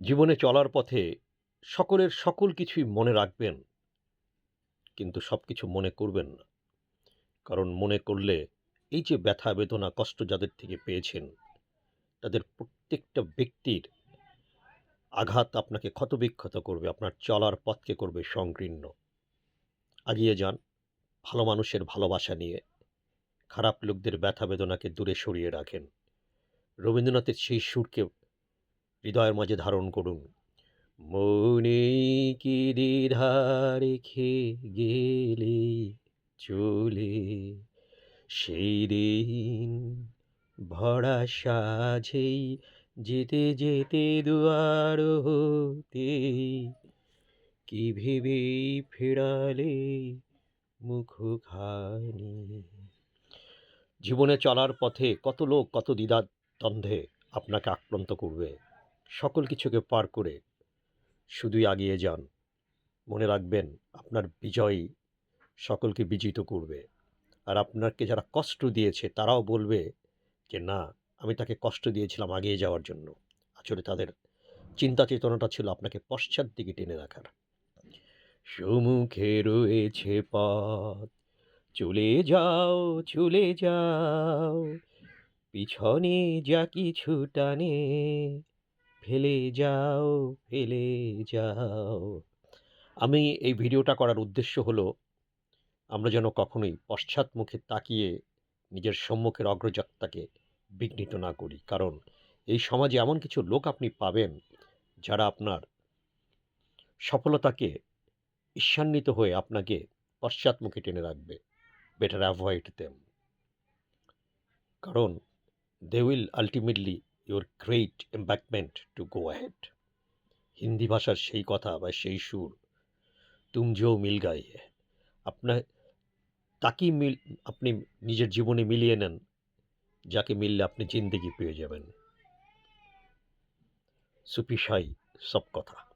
জীবনে চলার পথে সকলের সকল কিছুই মনে রাখবেন, কিন্তু সবকিছু মনে করবেন না। কারণ মনে করলে এই যে ব্যথা, বেদনা, কষ্ট যাদের থেকে পেয়েছেন, তাদের প্রত্যেকটা ব্যক্তির আঘাত আপনাকে ক্ষতবিক্ষত করবে, আপনার চলার পথকে করবে সংকীর্ণ। এগিয়ে যান ভালো মানুষের ভালোবাসা নিয়ে, খারাপ লোকদের ব্যথা বেদনাকে দূরে সরিয়ে রাখেন। রবীন্দ্রনাথের সেই সুরকে হৃদয়ের মাঝে ধারণ করুন। মনে কি দ্বিধা রেখে গেলে চলে সেই দিন ভরা সাঝেই যেতে যেতে দুয়ার হতে কি ভেবে ফেরালে মুখখানি। জীবনে চলার পথে কত লোক কত দ্বিধা দ্বন্দ্বে আপনাকে আক্রান্ত করবে, সকল কিছুকে পার করে শুধুই এগিয়ে যান। মনে রাখবেন আপনার বিজয়ই সকলকে বিজিত করবে। আর আপনাকে যারা কষ্ট দিয়েছে তারাও বলবে যে, "না, আমি তাকে কষ্ট দিয়েছিলাম এগিয়ে যাওয়ার জন্য।" আসলে তাদের চিন্তা চেতনাটা ছিল আপনাকে পশ্চাৎ দিকে টেনে রাখার। সম্মুখে রয়েছে পথ, চলে যাও, চলে যাও। পিছনে যা কিছু টানে, ফেলে যাও, ফেলে যাও। আমি এই ভিডিওটা করার উদ্দেশ্য হলো আমরা যেন কখনোই পশ্চাৎমুখে তাকিয়ে নিজের সম্মুখের অগ্রযাত্রাকে বিঘ্নিত না করি। কারণ এই সমাজে এমন কিছু লোক আপনি পাবেন যারা আপনার সফলতাকে ঈর্ষান্বিত হয়ে আপনাকে পশ্চাৎমুখে টেনে রাখবে। Better avoid them. কারণ they will ultimately your great embankment to go ahead. Hindi ভাষার সেই কথা বা সেই সুর, তুম জো মিল গায়ে হ্যায়। আপনার তাকেই আপনি নিজের জীবনে মিলিয়ে নেন, যাকে মিললে আপনি জিন্দেগি পেয়ে যাবেন। সুফি সাই সব কথা।